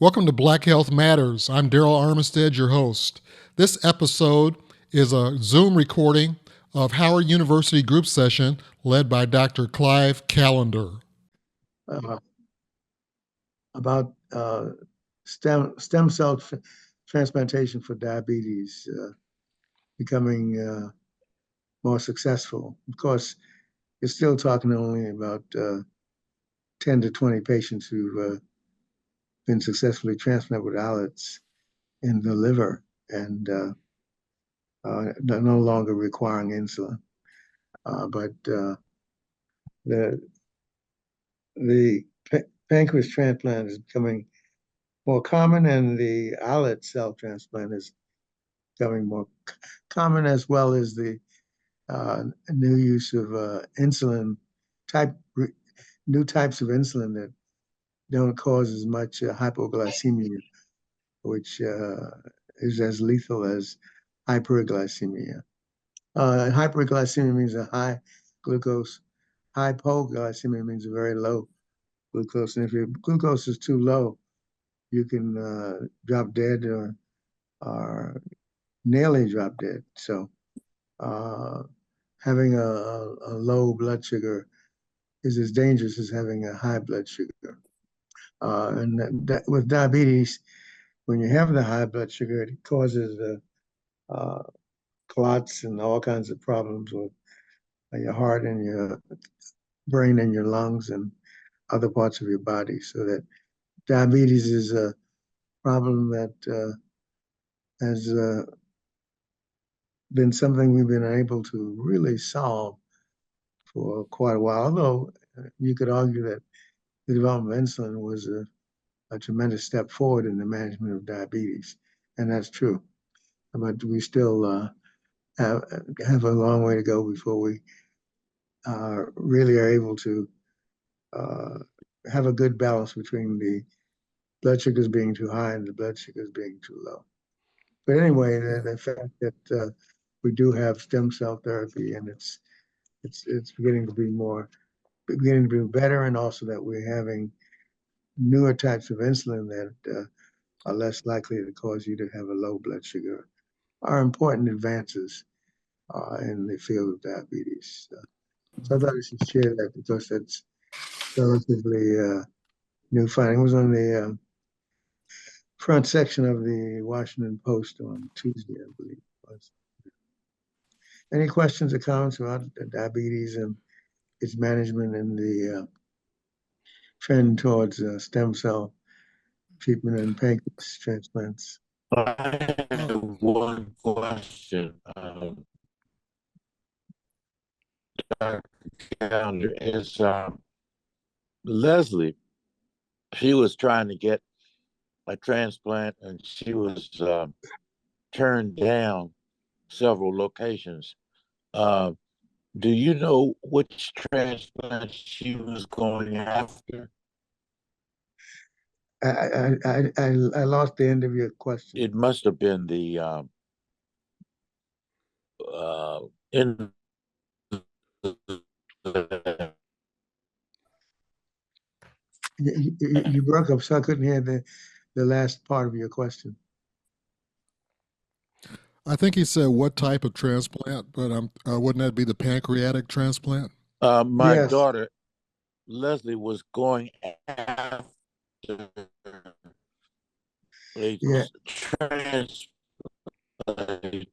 Welcome to Black Health Matters. I'm Darryl Armistead, your host. This episode is a Zoom recording of Howard University group session led by Dr. Clive Callender. uh, about stem cell transplantation for diabetes becoming more successful. Of course, you're still talking only about 10 to 20 patients who've been successfully transplanted with islets in the liver and no longer requiring insulin. But the pancreas transplant is becoming more common, and the islet cell transplant is becoming more common, as well as the new use of insulin type, new types of insulin that don't cause as much hypoglycemia, which is as lethal as hyperglycemia. Hyperglycemia means a high glucose. Hypoglycemia means a very low glucose. And if your glucose is too low, you can drop dead or nearly drop dead. So having a low blood sugar is as dangerous as having a high blood sugar. And with diabetes, when you have the high blood sugar, it causes clots and all kinds of problems with your heart and your brain and your lungs and other parts of your body. So that diabetes is a problem that has been something we've been able to really solve for quite a while. Although you could argue that the development of insulin was a tremendous step forward in the management of diabetes, and that's true. But we still have a long way to go before we really are able to uh, have a good balance between the blood sugars being too high and the blood sugars being too low. But anyway, the fact that we do have stem cell therapy, and it's beginning to be better, and also that we're having newer types of insulin that are less likely to cause you to have a low blood sugar, are important advances in the field of diabetes. So I thought I should share that because that's relatively new finding. It was on the front section of the Washington Post on Tuesday, I believe it was. Any questions or comments about diabetes and its management and the trend towards stem cell treatment and pancreas transplants? I have one question. Dr. Callender is Leslie. She was trying to get a transplant, and she was turned down several locations. Uh, do you know which transplant she was going after? I lost the end of your question. It must have been the in. You broke up, so I couldn't hear the last part of your question. I think he said what type of transplant, but wouldn't that be the pancreatic transplant? My Yes. daughter Leslie was going after a Yeah.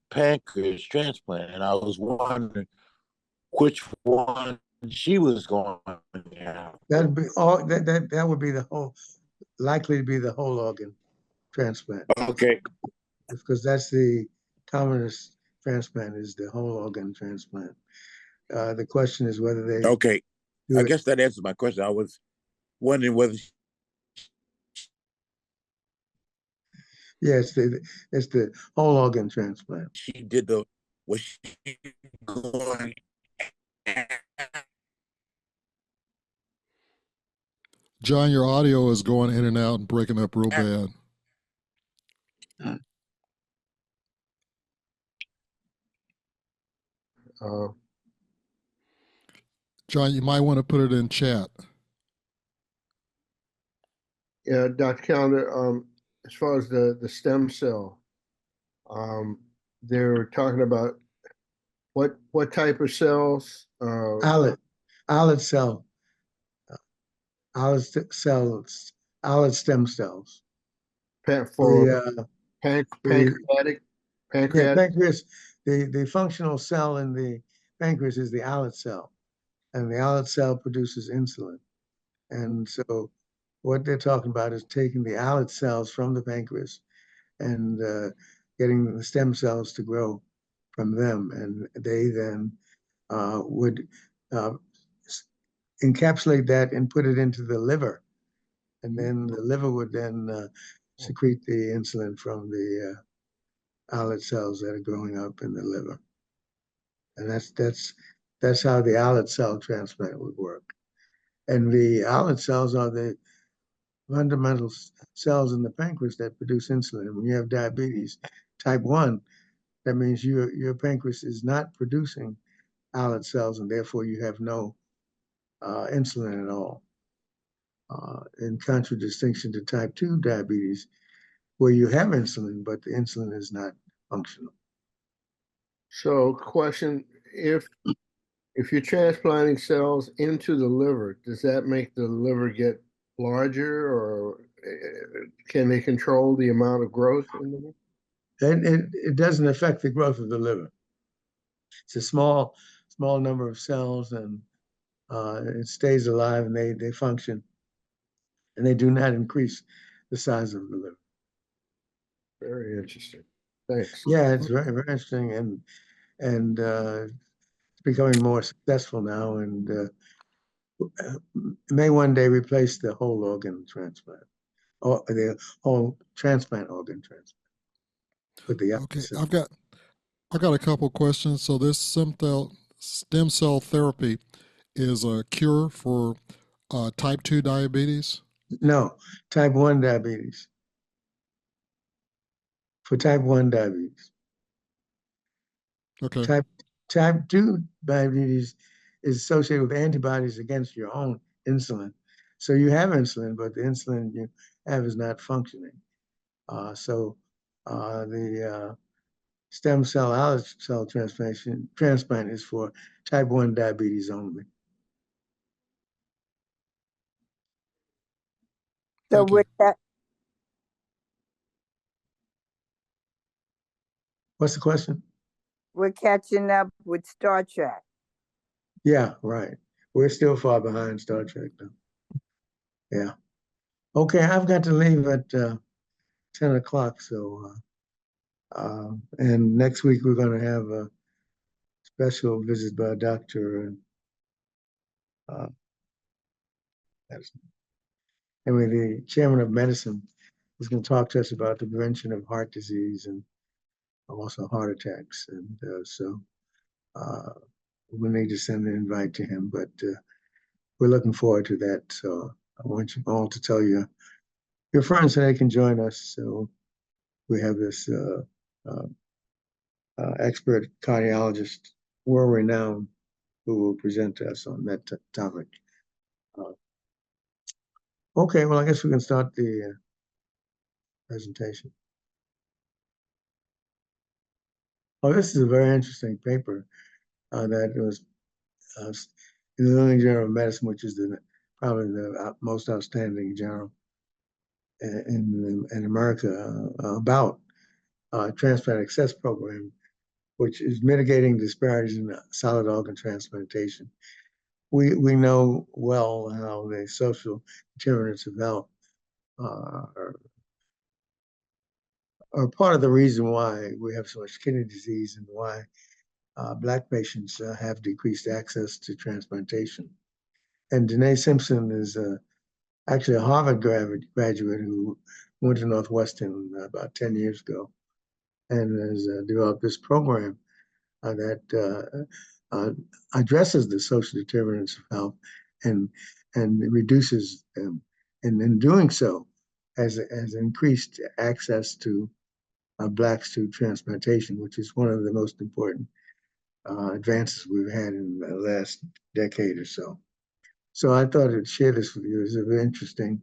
pancreas transplant, and I was wondering which one she was going after. That'd be all. That would be likely to be the whole organ transplant. Okay. Because that's the commonest transplant, is the whole organ transplant. The question is whether they. Okay. I guess that answers my question. I was wondering whether. Yeah, it's the whole organ transplant. She did was she going John, your audio is going in and out and breaking up real bad. John, you might want to put it in chat. Yeah, Dr. Callender, as far as the stem cell, they're talking about what type of cells? Islet cell, cells, islet stem cells. For The pancreatic, yeah, pancreas. The functional cell in the pancreas is the islet cell, and the islet cell produces insulin. And so, what they're talking about is taking the islet cells from the pancreas and getting the stem cells to grow from them, and they then would uh, encapsulate that and put it into the liver, and then the liver would then secrete the insulin from the islet cells that are growing up in the liver, and that's how the islet cell transplant would work. And the islet cells are the fundamental cells in the pancreas that produce insulin. When you have diabetes type 1, that means your pancreas is not producing islet cells, and therefore you have no insulin at all. In contradistinction to type 2 diabetes, where you have insulin, but the insulin is not functional. So, question: if you're transplanting cells into the liver, does that make the liver get larger, or can they control the amount of growth in the liver? And it doesn't affect the growth of the liver. It's a small number of cells, and it stays alive, and they function, and they do not increase the size of the liver. Very interesting. Thanks. Yeah, it's very, very interesting, and it's becoming more successful now, and may one day replace the whole organ transplant, or the whole transplant organ transplant with the Okay, cell. I've got a couple questions. So this stem cell therapy is a cure for type 2 diabetes? No, type 1 diabetes. For type 1 diabetes. Okay. Type 2 diabetes is associated with antibodies against your own insulin. So you have insulin, but the insulin you have is not functioning. So the stem cell islet cell transplant is for type 1 diabetes only. So Thank you. What's the question? We're catching up with Star Trek. Yeah, right. We're still far behind Star Trek, though. Yeah. Okay, I've got to leave at 10 o'clock. So, and next week we're going to have a special visit by a doctor. And anyway, the chairman of medicine is going to talk to us about the prevention of heart disease and also heart attacks. And so we'll need to send an invite to him, but we're looking forward to that. So I want you all to tell your friends so they can join us. So we have this expert cardiologist, world-renowned, who will present to us on that topic. Okay, well, I guess we can start the presentation. Oh, this is a very interesting paper that was in the New England Journal of Medicine, which is probably the most outstanding journal in America about transplant access program, which is mitigating disparities in solid organ transplantation. We know well how the social determinants of health are part of the reason why we have so much kidney disease and why Black patients have decreased access to transplantation. And Danae Simpson is actually a Harvard graduate who went to Northwestern about 10 years ago and has developed this program that addresses the social determinants of health and reduces them. And in doing so, has increased access to Blacks to transplantation, which is one of the most important advances we've had in the last decade or so. So I thought I'd share this with you. It's very interesting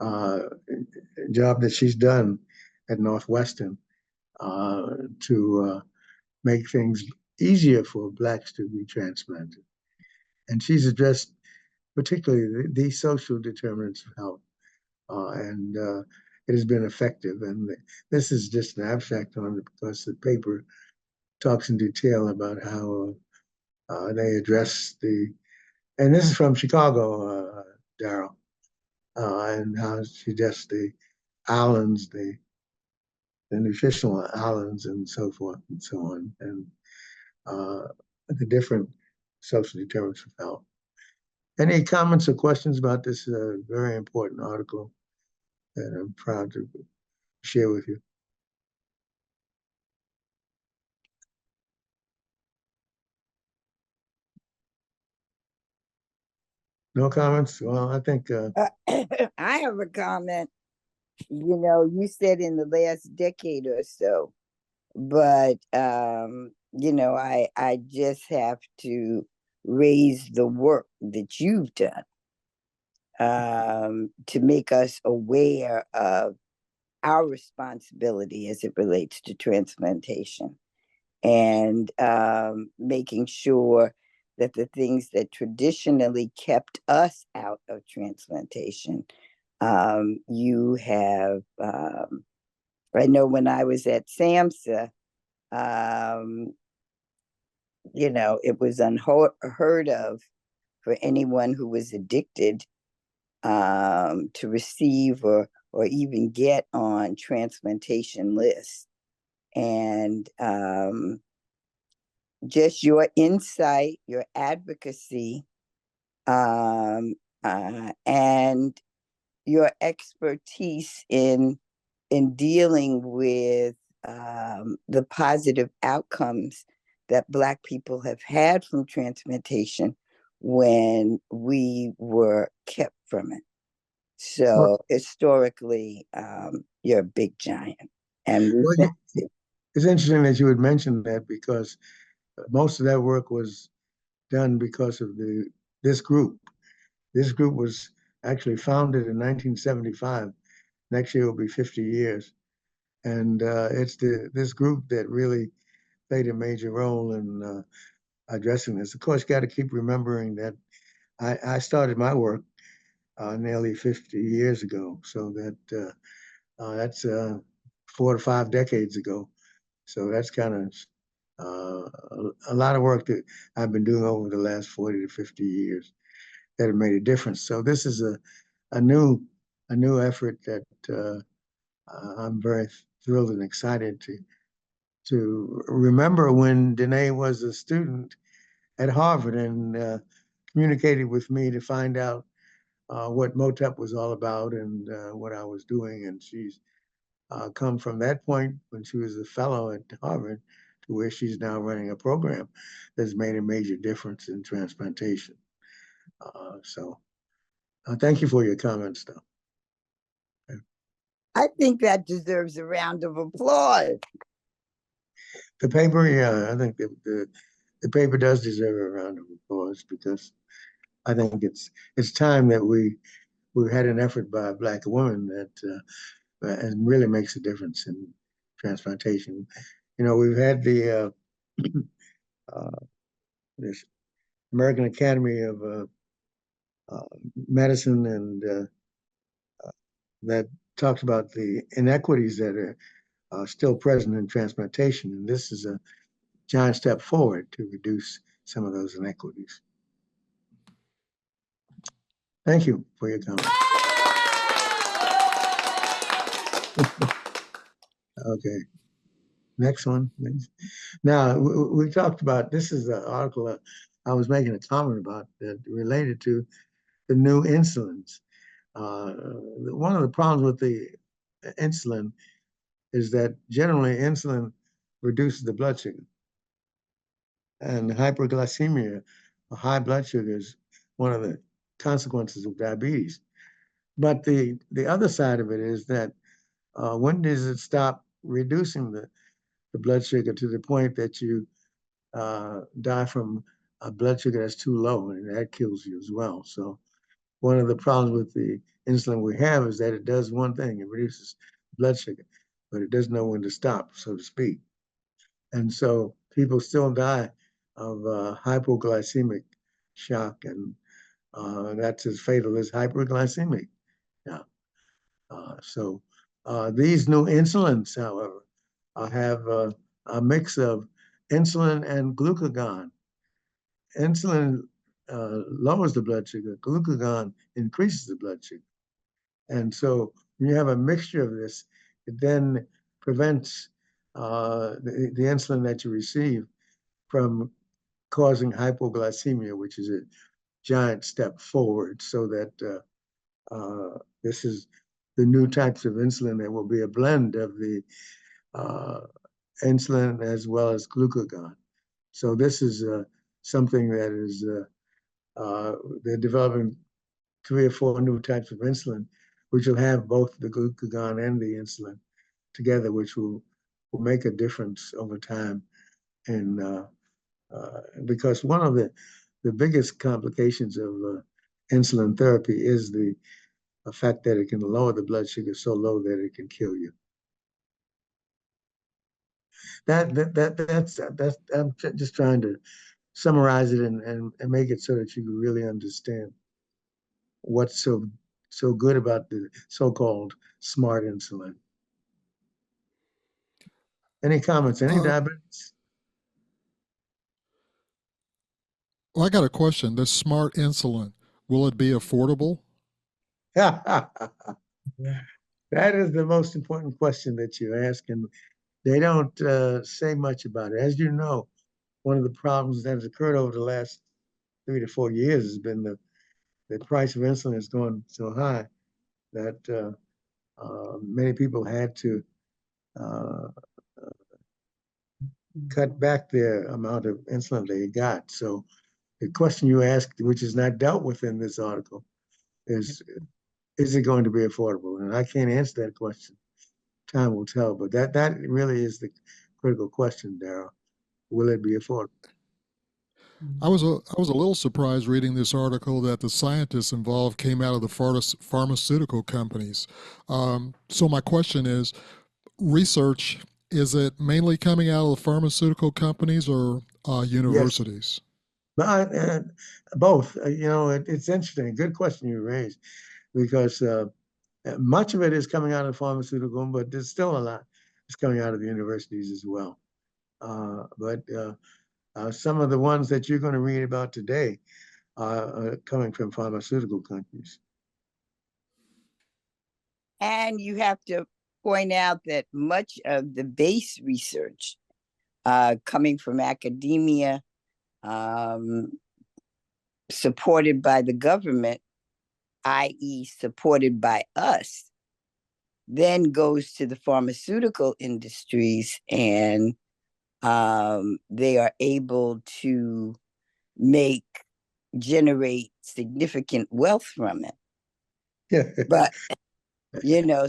job that she's done at Northwestern to make things easier for Blacks to be transplanted. And she's addressed particularly the social determinants of health, and it has been effective. And this is just an abstract on it because the paper talks in detail about how they address and this is from Chicago, Darryl, and how she addressed the islands, the nutritional islands, and so forth and so on, and the different social determinants of health. Any comments or questions about this very important article that I'm proud to share with you? No comments? Well, I think I have a comment. You know, you said in the last decade or so, but you know, I just have to raise the work that you've done to make us aware of our responsibility as it relates to transplantation, and making sure that the things that traditionally kept us out of transplantation, you have, I know when I was at SAMHSA, you know, it was unheard of for anyone who was addicted to receive or even get on transplantation lists. And just your insight, your advocacy, and your expertise in dealing with the positive outcomes that Black people have had from transplantation when we were kept from it. So historically, you're a big giant. And well, it's interesting that you would mention that because most of that work was done because of this group. This group was actually founded in 1975. Next year will be 50 years. And it's this group that really played a major role in addressing this. Of course, you got to keep remembering that I started my work nearly 50 years ago. So that's 4 to 5 decades ago. So that's kind of a lot of work that I've been doing over the last 40 to 50 years that have made a difference. So this is a new effort that I'm very thrilled and excited to remember when Danae was a student at Harvard and communicated with me to find out what MOTEP was all about and what I was doing. And she's come from that point when she was a fellow at Harvard to where she's now running a program that's made a major difference in transplantation. So thank you for your comments, though. I think that deserves a round of applause. The paper, yeah, I think the paper does deserve a round of applause because I think it's time that we've had an effort by a Black woman that and really makes a difference in transplantation. You know, we've had the this American Academy of Medicine and that talks about the inequities that are still present in transplantation, and this is a giant step forward to reduce some of those inequities. Thank you for your comment. Okay, next one, please. Now, we talked about, this is the article I was making a comment about that related to the new insulins. One of the problems with the insulin is that generally insulin reduces the blood sugar. And hyperglycemia, or high blood sugar, is one of the consequences of diabetes. But the other side of it is that when does it stop reducing the blood sugar to the point that you die from a blood sugar that's too low, and that kills you as well. So one of the problems with the insulin we have is that it does one thing, it reduces blood sugar, but it doesn't know when to stop, so to speak. And so people still die of hypoglycemic shock, and that's as fatal as hyperglycemic. Yeah. These new insulins, however, have a mix of insulin and glucagon. Insulin lowers the blood sugar, glucagon increases the blood sugar. And so when you have a mixture of this, it then prevents the insulin that you receive from causing hypoglycemia, which is a giant step forward, so that this is the new types of insulin that will be a blend of the insulin as well as glucagon. So this is something that is, they're developing 3 or 4 new types of insulin, which will have both the glucagon and the insulin together, which will make a difference over time. And because one of the biggest complications of insulin therapy is the fact that it can lower the blood sugar so low that it can kill you. That's I'm just trying to summarize it and make it so that you can really understand what's so good about the so-called smart insulin. Any comments? Any diabetics? Well, I got a question. This smart insulin, will it be affordable? That is the most important question that you ask, and they don't say much about it. As you know, one of the problems that has occurred over the last 3 to 4 years has been the price of insulin has gone so high that many people had to cut back their amount of insulin they got. So the question you asked, which is not dealt with in this article, is it going to be affordable? And I can't answer that question. Time will tell, but that really is the critical question, Darryl. Will it be affordable? I was a little surprised reading this article that the scientists involved came out of the pharmaceutical companies. So my question is, research, is it mainly coming out of the pharmaceutical companies or universities? But both. It's interesting. Good question you raised, because much of it is coming out of pharmaceutical, but there's still a lot that's coming out of the universities as well. But some of the ones that you're going to read about today are coming from pharmaceutical companies. And you have to point out that much of the base research coming from academia, supported by the government, i.e. supported by us, then goes to the pharmaceutical industries, and they are able to generate significant wealth from it. But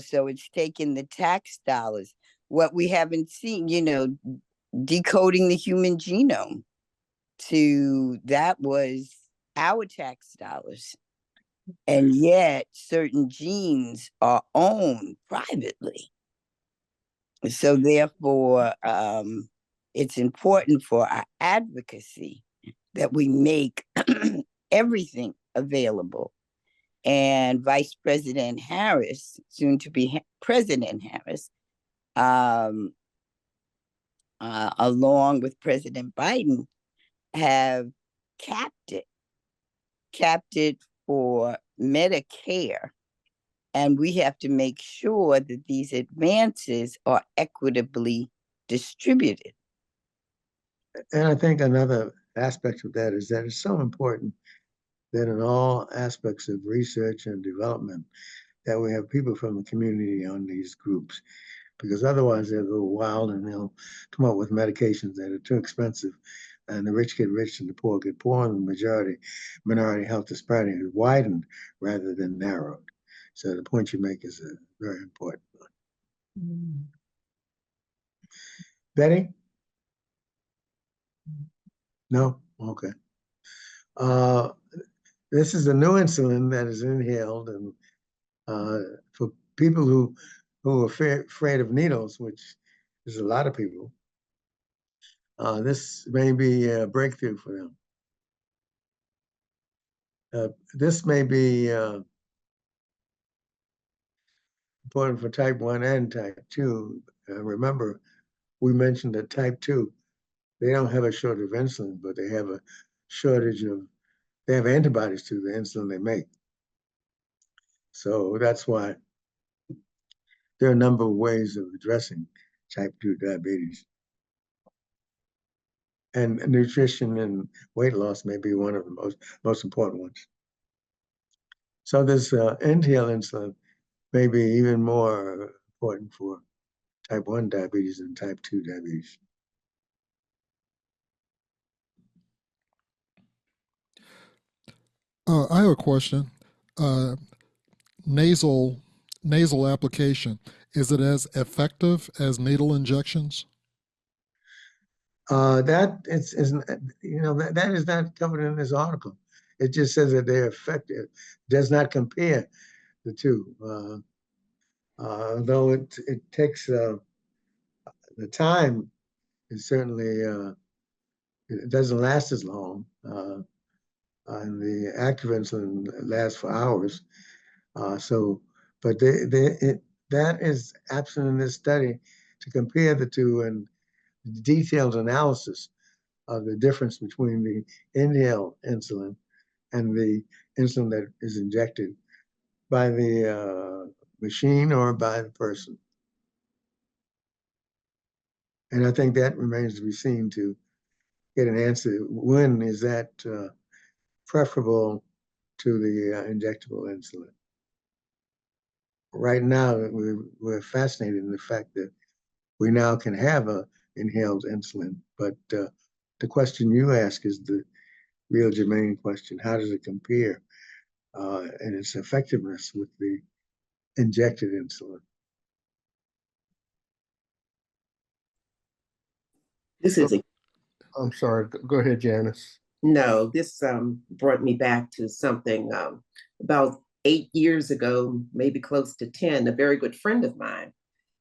so it's taking the tax dollars. What we haven't seen, decoding the human genome, that was our tax dollars. And yet certain genes are owned privately. So therefore, it's important for our advocacy that we make everything available. And Vice President Harris, soon to be President Harris, along with President Biden, have capped it for Medicare. And we have to make sure that these advances are equitably distributed. And I think another aspect of that is that it's so important that in all aspects of research and development, that we have people from the community on these groups, because otherwise they'll go wild and they'll come up with medications that are too expensive, and the rich get rich and the poor get poor, and the minority health disparity is widened rather than narrowed. So the point you make is a very important one. Betty? No? Okay. This is the new insulin that is inhaled, and for people who are afraid of needles, which is a lot of people, this may be a breakthrough for them. This may be important for type 1 and type 2. Remember, we mentioned that type 2, they don't have a shortage of insulin, but they have a shortage of, they have antibodies to the insulin they make. So that's why there are a number of ways of addressing type 2 diabetes. And nutrition and weight loss may be one of the most important ones. So this inhaled insulin may be even more important for type 1 diabetes than type 2 diabetes. I have a question. Nasal application, is it as effective as needle injections? That is that is not covered in this article. It just says that they're effective. Does not compare the two. Though it takes the time is certainly it doesn't last as long, and the active insulin lasts for hours. But that is absent in this study to compare the two and detailed analysis of the difference between the inhaled insulin and the insulin that is injected by the machine or by the person. And I think that remains to be seen to get an answer. When is that preferable to the injectable insulin? Right now, we're fascinated in the fact that we now can have a inhaled insulin, but the question you ask is the real germane question. How does it compare in its effectiveness with the injected insulin? This is a I'm sorry, go ahead, Janice. no, this brought me back to something about 8 years ago, maybe close to 10. A very good friend of mine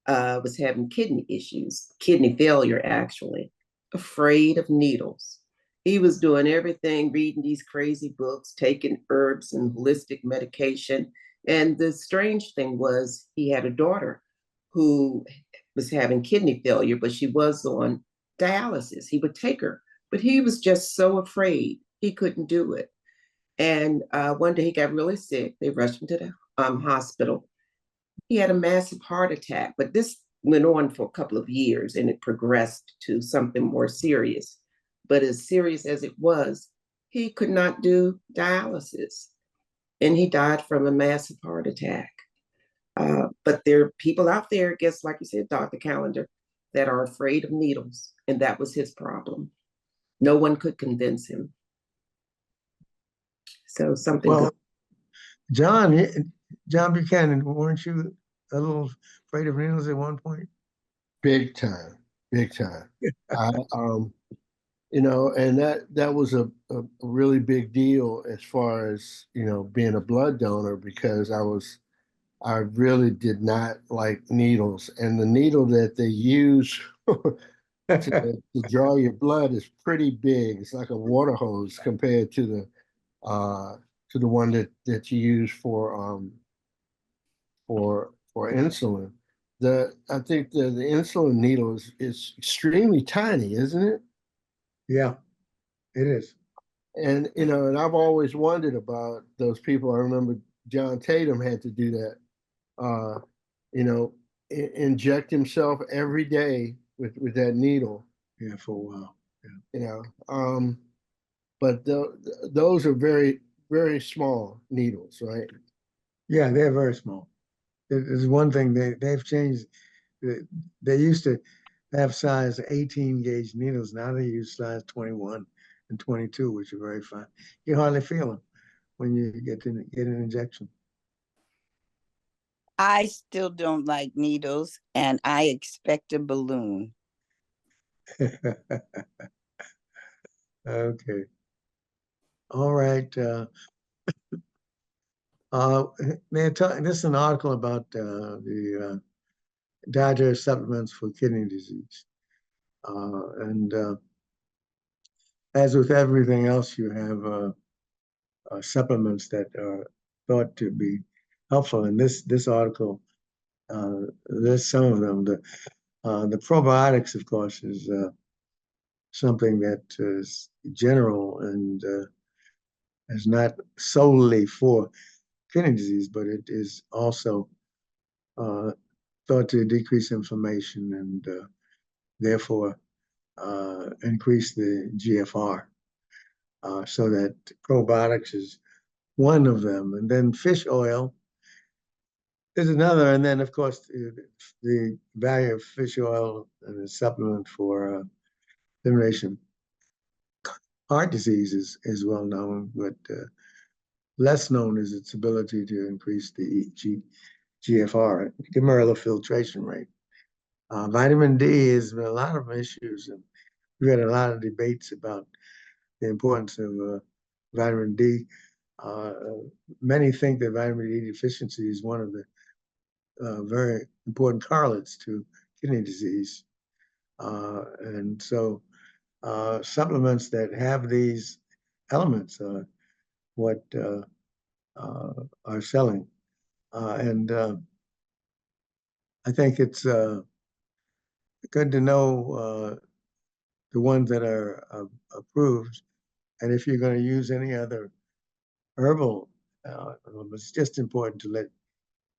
was having kidney issues, kidney failure, actually, afraid of needles. He was doing everything, reading these crazy books, taking herbs and holistic medication. And the strange thing was, he had a daughter who was having kidney failure, but she was on dialysis. He would take her, but he was just so afraid he couldn't do it. And one day he got really sick. They rushed him to the hospital. He had a massive heart attack, but this went on for a couple of years and it progressed to something more serious. But as serious as it was, he could not do dialysis and he died from a massive heart attack. But there are people out there, I guess, like you said, Dr. Callender, that are afraid of needles, and that was his problem. No one could convince him. So something Well, good. John Buchanan, weren't you a little afraid of needles at one point? Big time, big time. I, and that was a really big deal as far as, being a blood donor, because I really did not like needles. And the needle that they use to draw your blood is pretty big. It's like a water hose compared to the one that you use for insulin. I think the insulin needle is extremely tiny, isn't it? Yeah, it is. And and I've always wondered about those people. I remember John Tatum had to do that. You know, inject himself every day with that needle. Yeah, for a while. Yeah. But those are very, very small needles, right? Yeah, they're very small. There's one thing they've changed. They used to have size 18 gauge needles. Now they use size 21 and 22, which are very fine. You hardly feel them when you get an injection. I still don't like needles, and I expect a balloon. Okay. All right. This is an article about the dietary supplements for kidney disease. And as with everything else, you have supplements that are thought to be helpful. In this article, there's some of them. The probiotics, of course, is something that is general and is not solely for kidney disease, but it is also thought to decrease inflammation and therefore increase the GFR. So that probiotics is one of them. And then fish oil is another. And then, of course, the value of fish oil and a supplement for elimination heart disease is well known, but less known is its ability to increase the GFR, glomerular filtration rate. Vitamin D has been a lot of issues, and we had a lot of debates about the importance of vitamin D. Many think that vitamin D deficiency is one of the very important correlates to kidney disease. And so supplements that have these elements are what are selling. And I think it's good to know the ones that are approved. And if you're going to use any other herbal, it's just important to let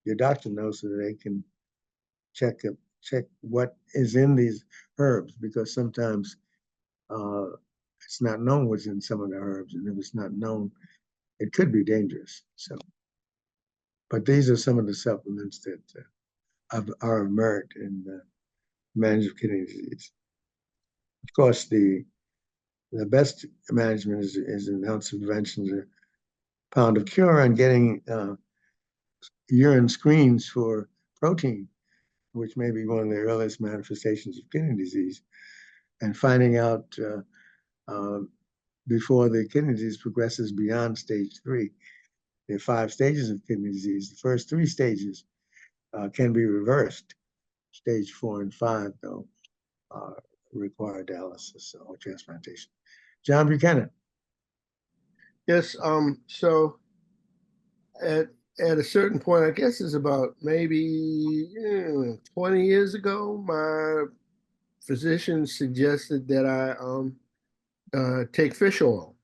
your doctor know so that they can check what is in these herbs, because sometimes it's not known what's in some of the herbs, and if it's not known, it could be dangerous. So, but these are some of the supplements that are of merit in the management of kidney disease. Of course, the best management is an ounce of prevention, a pound of cure, and getting urine screens for protein, which may be one of the earliest manifestations of kidney disease, and finding out before the kidney disease progresses beyond stage 3. There are 5 stages of kidney disease. The first 3 stages can be reversed. Stage 4 and 5, though, require dialysis or transplantation. John Buchanan. Yes. So at a certain point, I guess it's about maybe 20 years ago, my physician suggested that I take fish oil.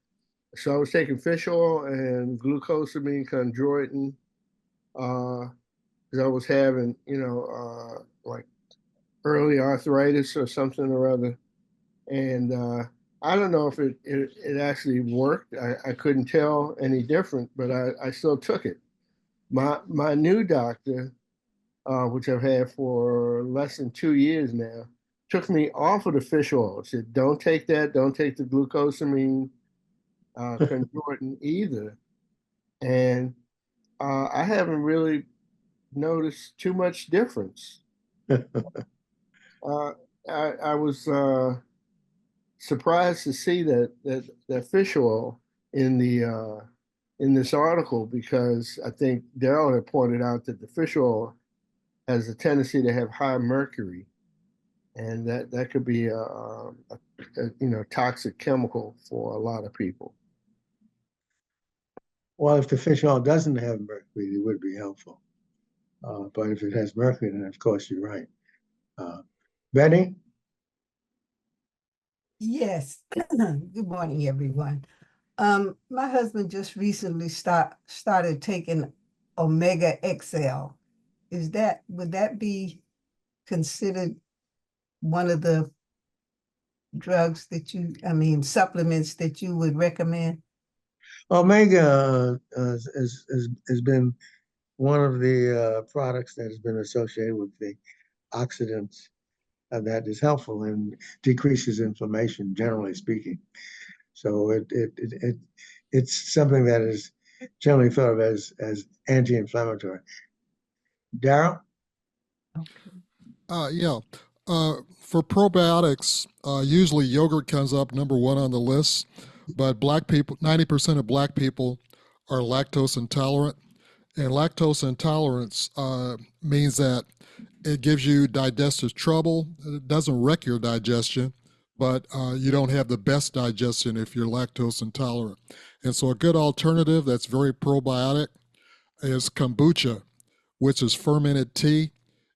So I was taking fish oil and glucosamine chondroitin because I was having, like early arthritis or something or other. And I don't know if it actually worked. I couldn't tell any different, but I still took it. My new doctor, which I've had for less than 2 years now, took me off of the fish oil. Said, don't take that. Don't take the glucosamine chondroitin either. And I haven't really noticed too much difference. I was surprised to see that fish oil in this article, because I think Darryl had pointed out that the fish oil has a tendency to have high mercury, and that could be a toxic chemical for a lot of people. Well, if the fish oil doesn't have mercury, it would be helpful. But if it has mercury, then of course you're right. Betty? Yes. Good morning, everyone. My husband just recently started taking Omega XL. Would that be considered one of the supplements that you would recommend? Omega has been one of the products that has been associated with the oxidants that is helpful and decreases inflammation, generally speaking. So it's something that is generally thought of as anti-inflammatory. Darryl? Yeah. For probiotics, usually yogurt comes up number 1 on the list, but black people, 90% of black people are lactose intolerant, And lactose intolerance means that it gives you digestive trouble. It doesn't wreck your digestion, but you don't have the best digestion if you're lactose intolerant. And so, a good alternative that's very probiotic is kombucha, which is fermented tea.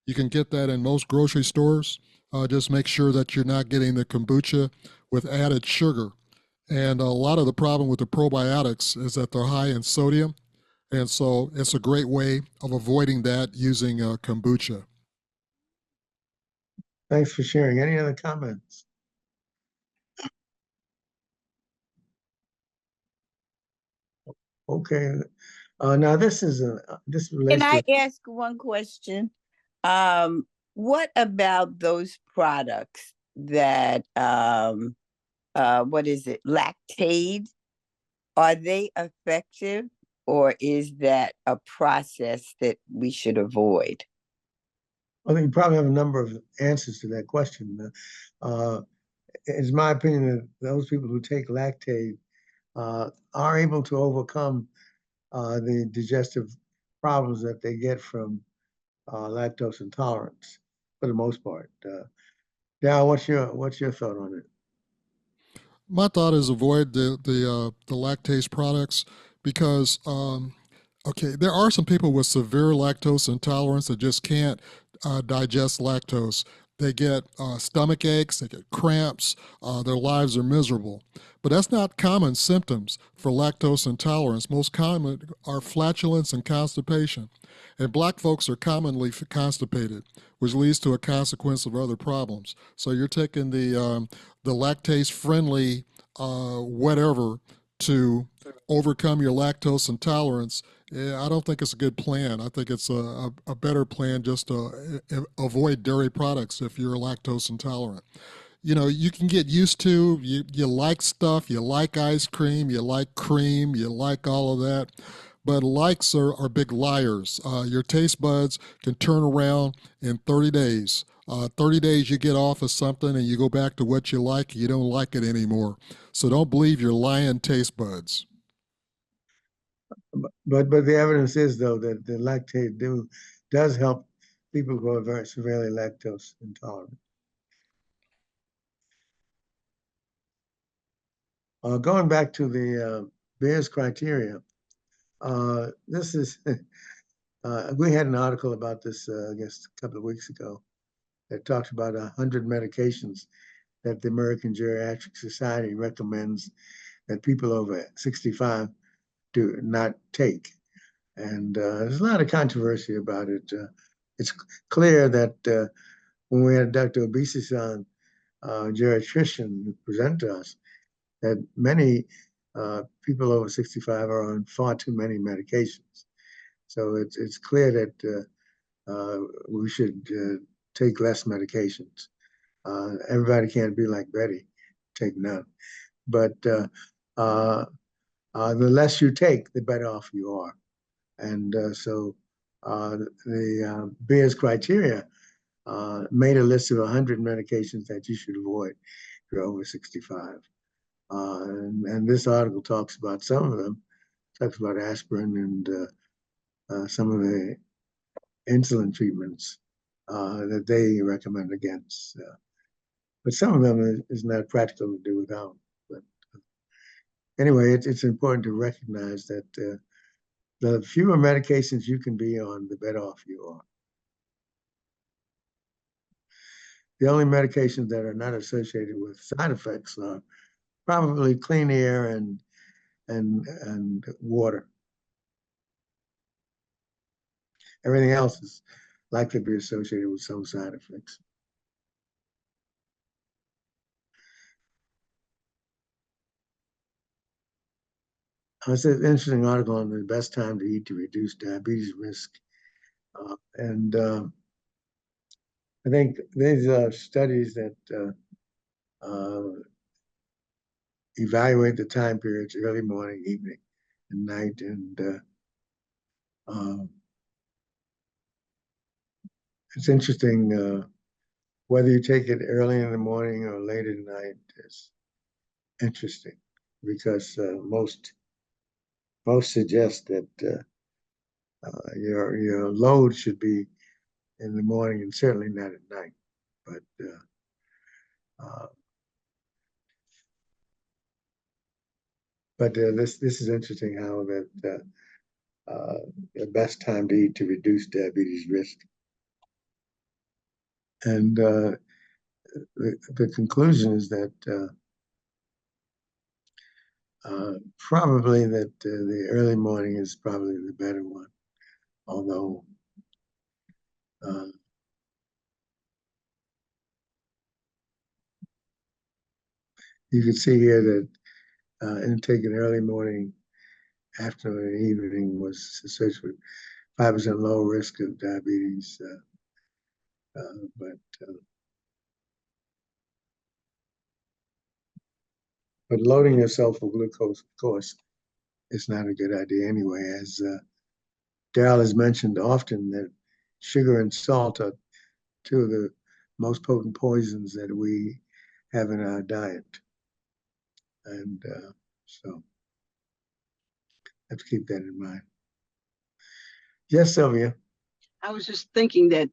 You can get that in most grocery stores. Just make sure that you're not getting the kombucha with added sugar. And a lot of the problem with the probiotics is that they're high in sodium. And so it's a great way of avoiding that using kombucha. Thanks for sharing. Any other comments? Okay. Now this Can relates I to. ask one question? What about those products that what is it, lactate? Are they effective, or is that a process that we should avoid? I think you probably have a number of answers to that question. It's my opinion that those people who take lactate are able to overcome the digestive problems that they get from lactose intolerance for the most part. Darryl, what's your thought on it? My thought is avoid the lactase products because okay, there are some people with severe lactose intolerance that just can't digest lactose. They get stomach aches, they get cramps, their lives are miserable. But that's not common symptoms for lactose intolerance. Most common are flatulence and constipation. And black folks are commonly constipated, which leads to a consequence of other problems. So you're taking the lactase friendly whatever to overcome your lactose intolerance. I don't think it's a good plan. I think it's a better plan just to avoid dairy products if you're lactose intolerant. You know, you can get used to, you like stuff, you like ice cream, you like all of that. But likes are big liars. Your taste buds can turn around in 30 days. 30 days you get off of something and you go back to what you like, you don't like it anymore. So don't believe your lying taste buds. But the evidence is though that the lactate does help people who are very severely lactose intolerant. Going back to the Beers criteria, this is we had an article about this I guess a couple of weeks ago that talks about 100 medications that the American Geriatric Society recommends that people over 65 do not take. And there's a lot of controversy about it. It's clear that when we had Dr. Obesasan, geriatrician, who presented to us, that many people over 65 are on far too many medications. So it's clear that we should take less medications. Everybody can't be like Betty, take none. But the less you take, the better off you are. And so the Beers criteria made a list of 100 medications that you should avoid if you're over 65. And this article talks about some of them, talks about aspirin and some of the insulin treatments that they recommend against. But some of them is not practical to do without. But anyway, it's important to recognize that the fewer medications you can be on, the better off you are. The only medications that are not associated with side effects are probably clean air and water. Everything else is likely to be associated with some side effects. It's an interesting article on the best time to eat to reduce diabetes risk. And I think these are studies that evaluate the time periods, early morning, evening, and night. And it's interesting whether you take it early in the morning or late at night is interesting because most suggest that your load should be in the morning and certainly not at night. But this is interesting how that the best time to eat to reduce diabetes risk. And the conclusion is that probably that the early morning is probably the better one, although you can see here that intake in early morning, afternoon, and evening was associated with 5% lower risk of diabetes. But loading yourself with glucose, of course, is not a good idea anyway. As Darryl has mentioned often, that sugar and salt are two of the most potent poisons that we have in our diet. And so have to keep that in mind. Yes, Sylvia. I was just thinking that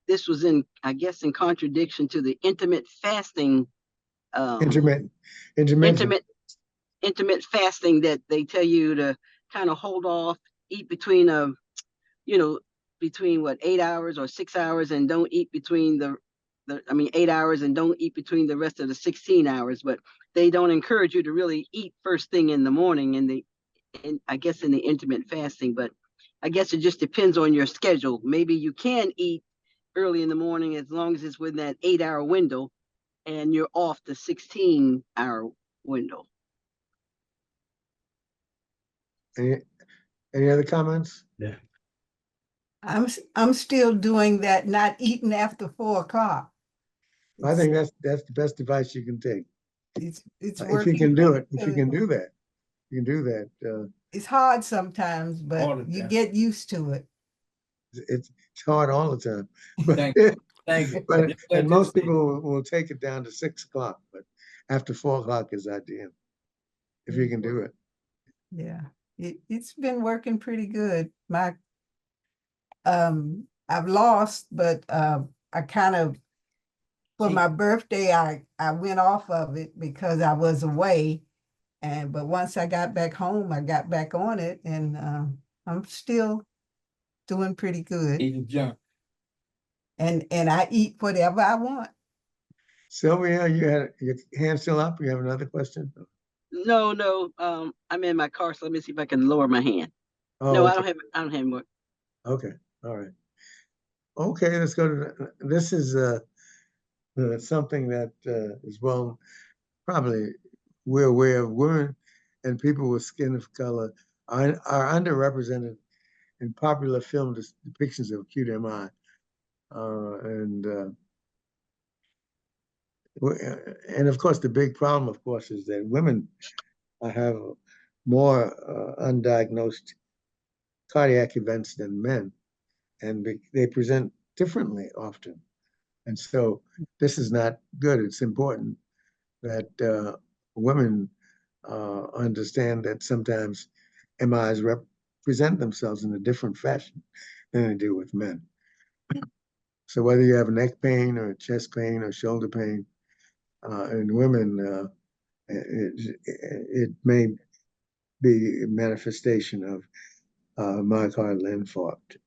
this was I guess, in contradiction to the intermittent fasting. Intermittent fasting that they tell you to kind of hold off, eat between between 8 hours or 6 hours, and don't eat between 8 hours and don't eat between the rest of the 16 hours. But they don't encourage you to really eat first thing in the morning I guess in the intermittent fasting. But I guess it just depends on your schedule. Maybe you can eat early in the morning as long as it's within that 8-hour window and you're off the 16-hour window. Any other comments? Yeah. I'm still doing that, not eating after 4 o'clock. I think that's the best advice you can take. It's If working. you can do it, if you can do that, you can do that. It's hard sometimes, but you get used to it. It's hard all the time. But, Thank you. and most people will take it down to 6 o'clock, but after 4 o'clock is ideal, if you can do it. Yeah, it's been working pretty good. I've lost, but I kind of, for my birthday, I went off of it because I was away. But once I got back home, I got back on it, and I'm still doing pretty good. Eating junk. And I eat whatever I want. Sylvia, you had your hand still up? You have another question? No. I'm in my car, so let me see if I can lower my hand. Oh, no, okay. I don't have more. Okay, all right. Okay, let's go to this is something that is probably we're aware of. Women and people with skin of color are underrepresented in popular film depictions of acute MI. And of course, the big problem, of course, is that women have more undiagnosed cardiac events than men, and they present differently often. And so this is not good. It's important that women understand that sometimes MIs represent themselves in a different fashion than they do with men. So whether you have neck pain or chest pain or shoulder pain, in women, it may be a manifestation of myocardial infarct.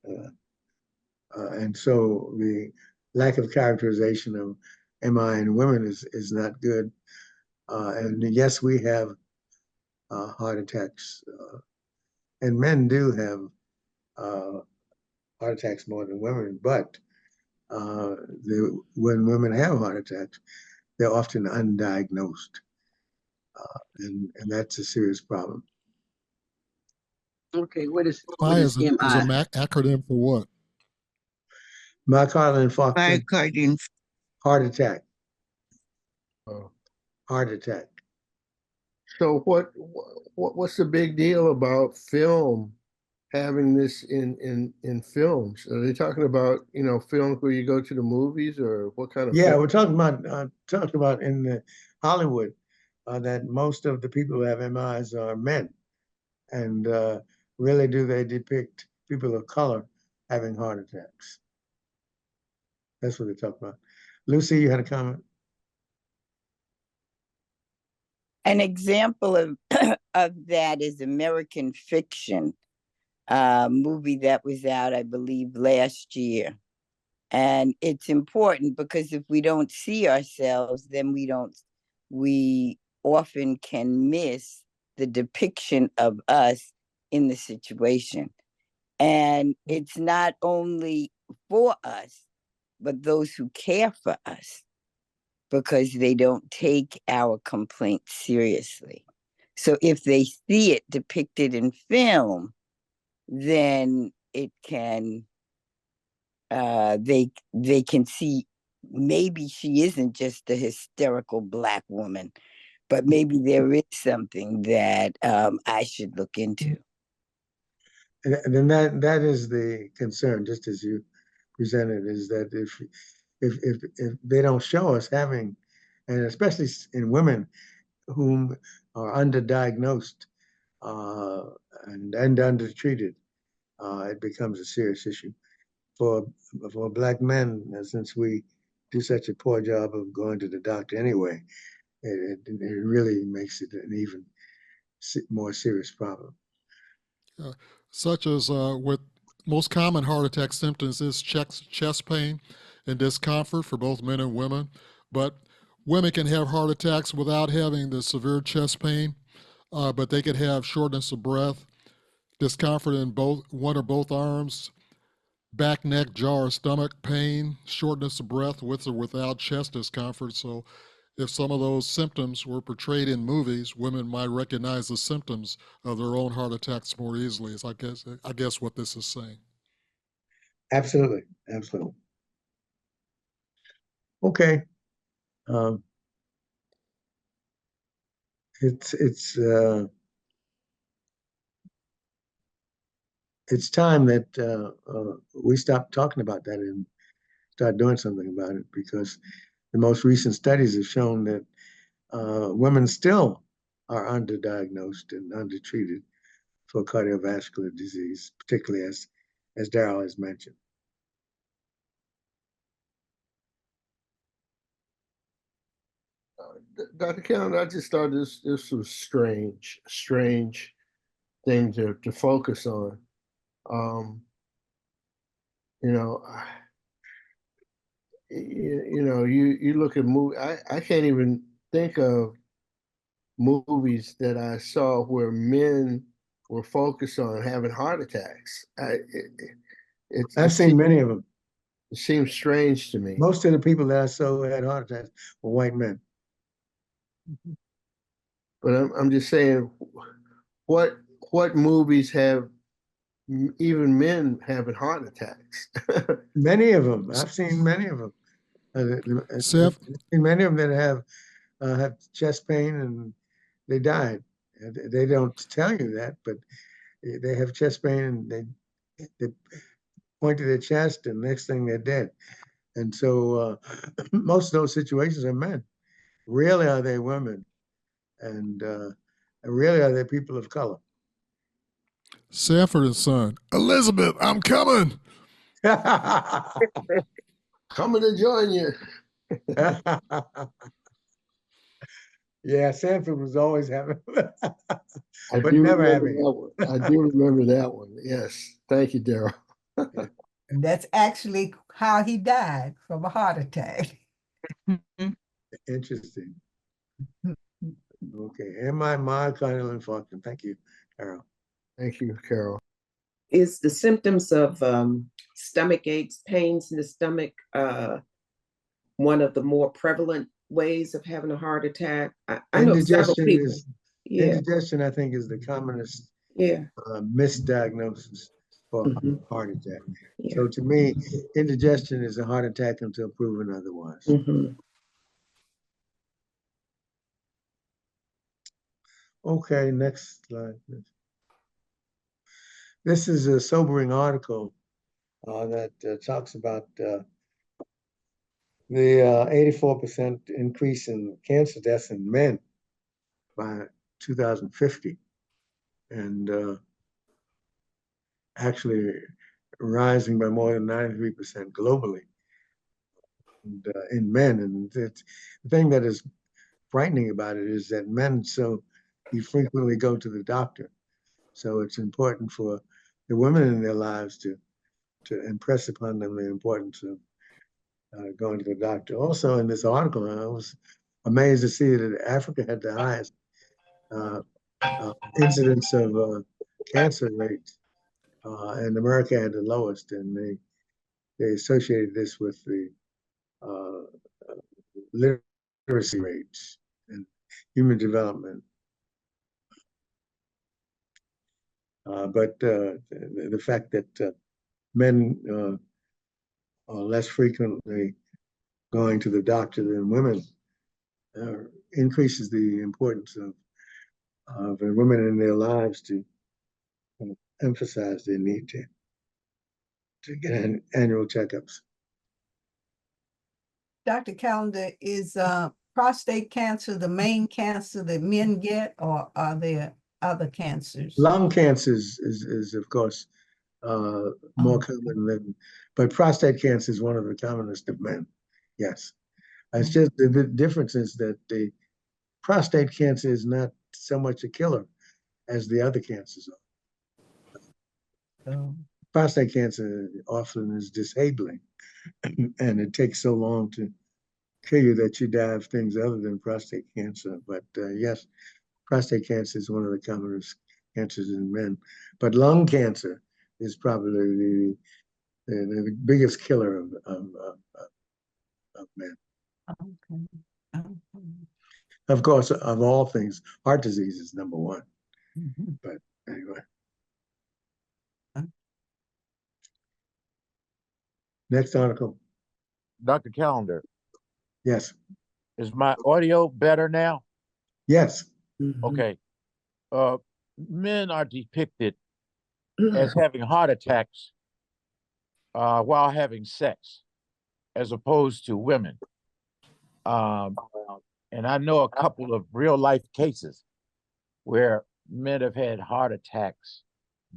And so the lack of characterization of MI in women is not good. And yes, we have heart attacks, and men do have heart attacks more than women, but when women have heart attacks, they're often undiagnosed, and that's a serious problem. Okay, what is MI is an MI? acronym for what? Myocardial infarction. Myocardial. Heart attack. Oh. Heart attack. So what's the big deal about film having this in films? Are they talking about, films where you go to the movies, or what kind of Yeah, film? we're talking about in the Hollywood that most of the people who have MIs are men, and really do they depict people of color having heart attacks. That's what they talk about. Lucy, you had a comment? An example of of that is American Fiction, movie that was out, I believe, last year. And it's important because if we don't see ourselves, then we often can miss the depiction of us in the situation. And it's not only for us, but those who care for us, because they don't take our complaints seriously. So if they see it depicted in film, then it can they can see maybe she isn't just a hysterical Black woman, but maybe there is something that I should look into. And then that is the concern, just as you presented, is that if they don't show us having, and especially in women whom are underdiagnosed and undertreated, it becomes a serious issue. For Black men, since we do such a poor job of going to the doctor anyway, it really makes it an even more serious problem. Such as with most common heart attack symptoms is chest pain and discomfort for both men and women. But women can have heart attacks without having the severe chest pain, but they could have shortness of breath, discomfort in both one or both arms, back, neck, jaw, or stomach pain, shortness of breath with or without chest discomfort. So if some of those symptoms were portrayed in movies, women might recognize the symptoms of their own heart attacks more easily. Is I guess what this is saying. Absolutely, absolutely. Okay, um, it's time that we stop talking about that and start doing something about it, because the most recent studies have shown that women still are underdiagnosed and undertreated for cardiovascular disease, particularly as Darryl has mentioned. Dr. Callender, I just thought this was strange thing to focus on. You know, you look at movie. I can't even think of movies that I saw where men were focused on having heart attacks. I've seen many of them. It seems strange to me. Most of the people that I saw who had heart attacks were white men. But I'm just saying, what movies have even men having heart attacks? Many of them. I've seen many of them. I've seen many of them that have chest pain and they died. They don't tell you that, but they have chest pain and they point to their chest and next thing they're dead. And so most of those situations are men. Rarely are they women, and rarely are they people of color. Sanford and Son. Elizabeth, I'm coming. Coming to join you. Yeah, Sanford was always having, I but do never remember having that one. I do remember that one. Yes. Thank you, Darryl. And that's actually how he died, from a heart attack. Interesting. Okay, and my myocardial infarction. Thank you, Carol. Thank you, Carol. Is the symptoms of stomach aches, pains in the stomach, one of the more prevalent ways of having a heart attack? I know several people. Indigestion, I think, is the commonest misdiagnosis for heart attack. Yeah. So to me, indigestion is a heart attack until proven otherwise. Okay, next slide, please. This is a sobering article that talks about the 84% increase in cancer deaths in men by 2050. And actually rising by more than 93% globally and, in men. And the thing that is frightening about it is that men you frequently go to the doctor. So it's important for the women in their lives to impress upon them the importance of going to the doctor. Also, in this article, I was amazed to see that Africa had the highest incidence of cancer rates, and America had the lowest, and they associated this with the uh, literacy rates and human development. But the fact that men are less frequently going to the doctor than women increases the importance of the women in their lives to emphasize their need to get annual checkups. Dr. Callender, is prostate cancer the main cancer that men get, or are there other cancers? Lung cancer is of course more common than, but prostate cancer is one of the commonest of men. Yes, it's just the difference is that the prostate cancer is not so much a killer as the other cancers are. Prostate cancer often is disabling, and it takes so long to kill you that you die of things other than prostate cancer. But yes, prostate cancer is one of the commonest cancers in men. But lung cancer is probably the biggest killer of men. Okay. Okay. Of course, of all things, heart disease is number one. Mhm. But anyway. Next article. Dr. Callender, Yes. is my audio better now? Yes. Okay. Men are depicted as having heart attacks while having sex, as opposed to women. And I know a couple of real life cases where men have had heart attacks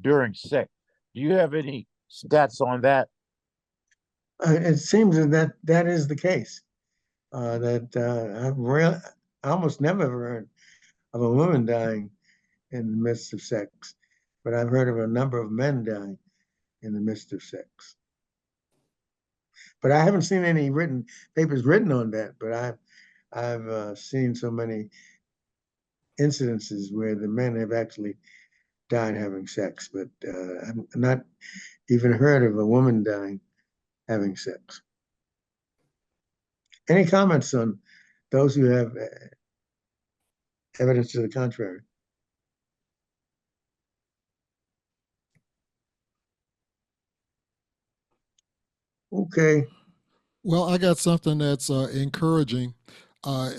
during sex. Do you have any stats on that? It seems that is the case. I almost never heard of a woman dying in the midst of sex, but I've heard of a number of men dying in the midst of sex. But I haven't seen any papers written on that. But I've seen so many incidences where the men have actually died having sex, but I've not even heard of a woman dying having sex. Any comments on those who have evidence to the contrary? Okay. Well, I got something that's encouraging. Uh,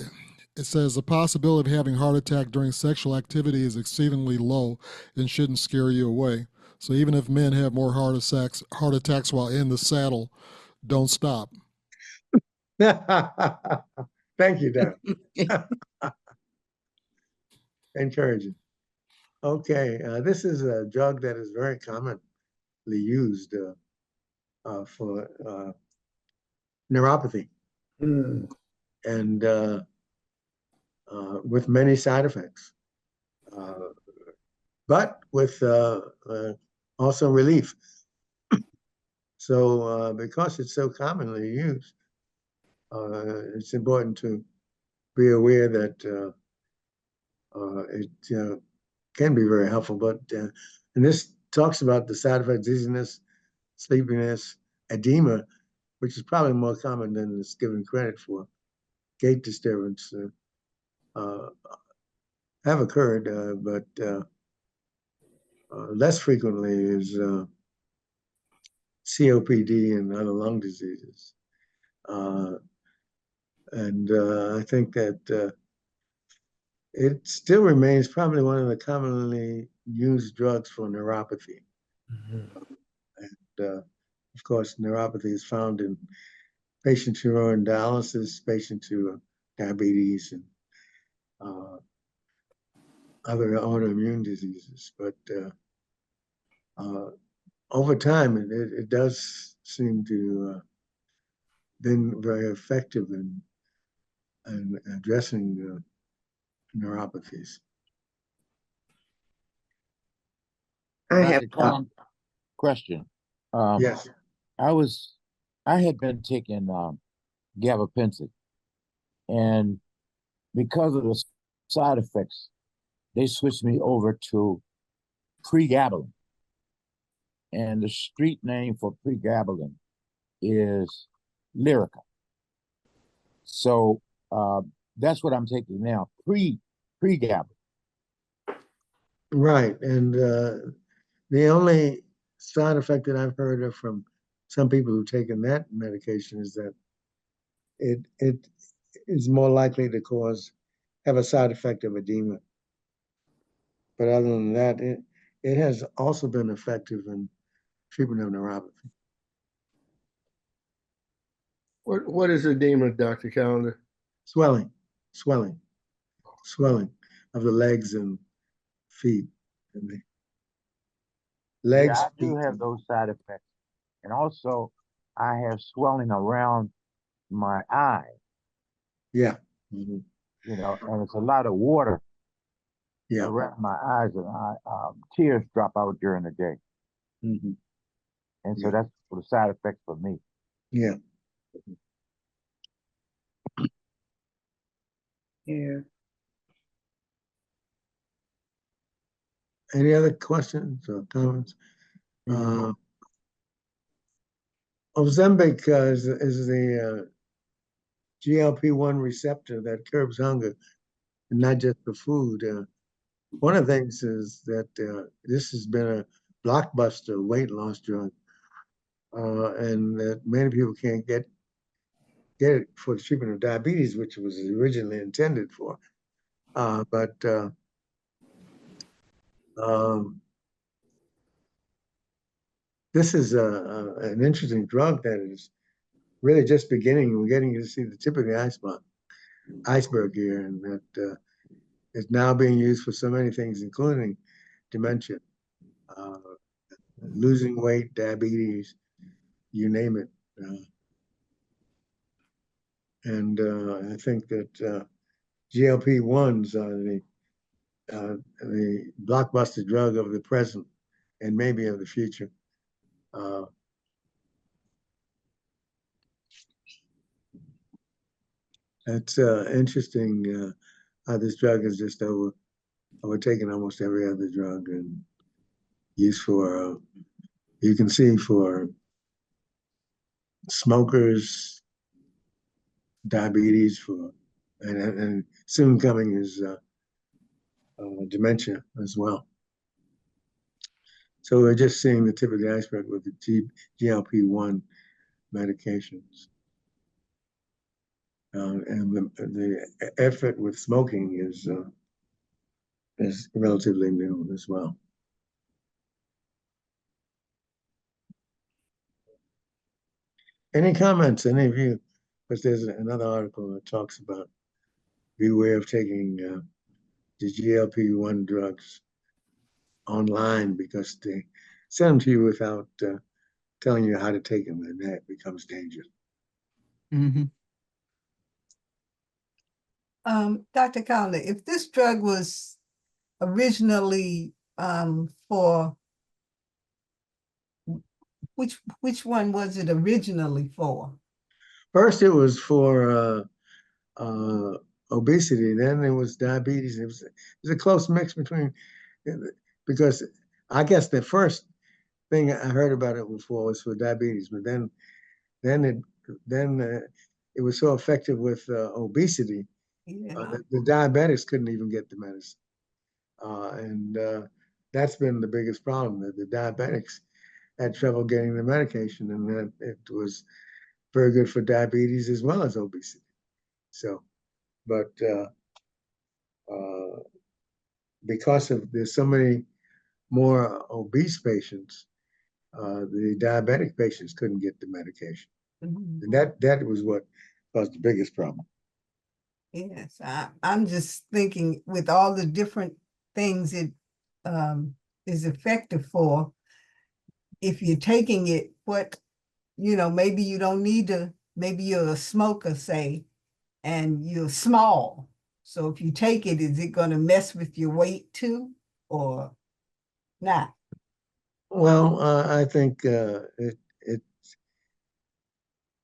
it says the possibility of having a heart attack during sexual activity is exceedingly low and shouldn't scare you away. So even if men have more heart attacks while in the saddle, don't stop. Thank you, Darryl. Encouraging. Okay, this is a drug that is very commonly used for neuropathy, and with many side effects, but with also relief. So because it's so commonly used, it's important to be aware that it can be very helpful. But and this talks about the side effects: dizziness, sleepiness, edema, which is probably more common than it's given credit for. Gait disturbance have occurred, but less frequently is COPD and other lung diseases. And I think that it still remains probably one of the commonly used drugs for neuropathy. And of course, neuropathy is found in patients who are on dialysis, patients who have diabetes, and other autoimmune diseases. But over time, it does seem to been very effective in addressing neuropathies. I have Dr. Callender, question. Yes. I had been taking gabapentin, and because of the side effects, they switched me over to pregabalin. And the street name for pregabalin is Lyrica. So that's what I'm taking now, pregabalin. Right. And the only side effect that I've heard of from some people who've taken that medication is that it is more likely to have a side effect of edema. But other than that, it has also been effective in treatment of neuropathy. What is edema, Dr. Callender? Swelling of the legs and feet. And the legs, Yeah, I do feet. have those side effects. And also, I have swelling around my eye, Yeah. Mhm. and it's a lot of water Yeah. around my eyes, and tears drop out during the day. Mhm. And so Yeah. that's the side effects for me. Yeah. Yeah. Any other questions or comments? Ozempic is the GLP-1 receptor that curbs hunger, and not just the food. One of the things is that this has been a blockbuster weight loss drug, and that many people can't get it for the treatment of diabetes, which it was originally intended for. But this is an interesting drug that is really just beginning. We're getting to see the tip of the iceberg here, and that is now being used for so many things, including dementia, losing weight, diabetes, you name it. And I think that GLP-1s are the blockbuster drug of the present and maybe of the future. It's interesting how this drug is just overtaken almost every other drug and used for, you can see, for smokers, diabetes, and soon coming is dementia as well. So we're just seeing the tip of the iceberg with the GLP-1 medications. And the effort with smoking is relatively new as well. Any comments, any of you? Because there's another article that talks about beware of taking the GLP-1 drugs online because they send them to you without telling you how to take them, and that becomes dangerous. Dr. Callender, if this drug was originally for which one was it originally for? First, it was for obesity. Then it was diabetes. It was a close mix between, because I guess the first thing I heard about it before was for diabetes, but then it was so effective with obesity that the diabetics couldn't even get the medicine, and that's been the biggest problem. That the diabetics had trouble getting the medication, and that it was very good for diabetes as well as obesity. So, but because there's so many more obese patients, the diabetic patients couldn't get the medication. And that was what caused the biggest problem. Yes, I'm just thinking with all the different things it is effective for, if you're taking it, maybe you don't need to, maybe you're a smoker, say, and you're small. So if you take it, is it going to mess with your weight too, or not? Well, I think it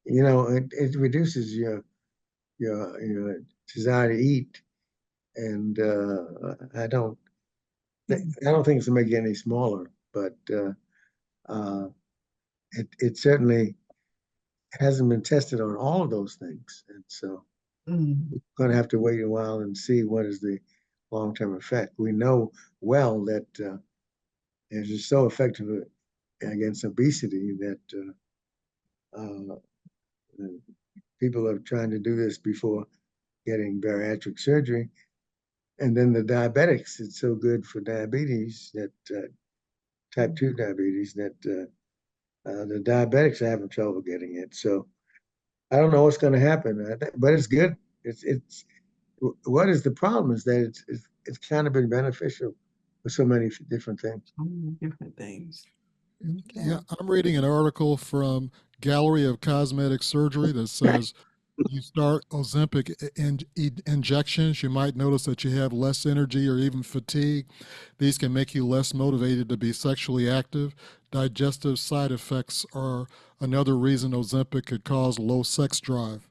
it reduces your desire to eat, and I don't think it's gonna make you any smaller, but uh, it certainly hasn't been tested on all of those things, and so Mm. we're going to have to wait a while and see what is the long-term effect. We know well that it is so effective against obesity that uh, people are trying to do this before getting bariatric surgery. And then the diabetics, it's so good for diabetes that type 2 diabetes that the diabetics are having trouble getting it. So I don't know what's going to happen, but it's good. It's what is the problem is that it's kind of been beneficial for so many different things. So many different things. Okay. Yeah, I'm reading an article from Gallery of Cosmetic Surgery that says you start Ozempic injections, you might notice that you have less energy or even fatigue. These can make you less motivated to be sexually active. Digestive side effects are another reason Ozempic could cause low sex drive.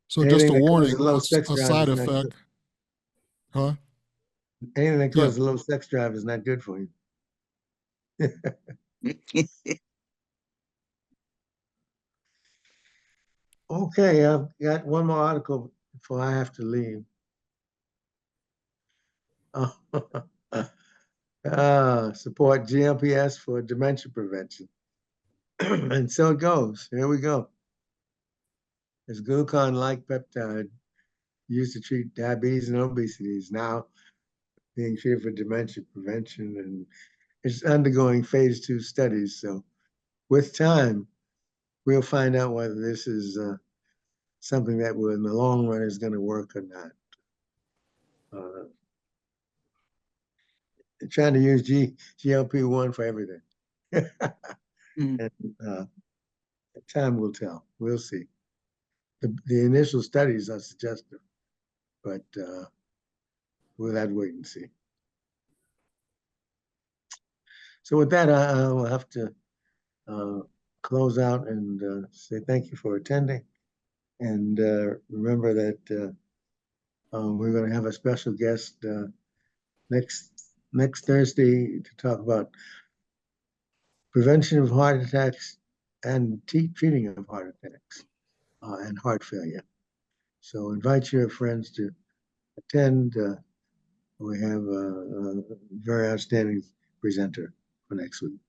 So just Anything a that warning, causes low sex a drive side is not good. effect, huh? Anything that Yeah. causes low sex drive is not good for you. Okay, I've got one more article before I have to leave. Support GLPS for dementia prevention. And so it goes. Here we go. This glucagon-like peptide used to treat diabetes and obesity is now being treated for dementia prevention, and it's undergoing phase 2 studies. So with time, we'll find out whether this is something that will, in the long run, is going to work or not. Trying to use GLP-1 for everything. And, time will tell. We'll see. The initial studies are suggestive, but we'll have to wait and see. So with that, I will have to close out and say thank you for attending. And remember that we're going to have a special guest next Thursday to talk about prevention of heart attacks and treating of heart attacks and heart failure. So invite your friends to attend. We have a very outstanding presenter for next week.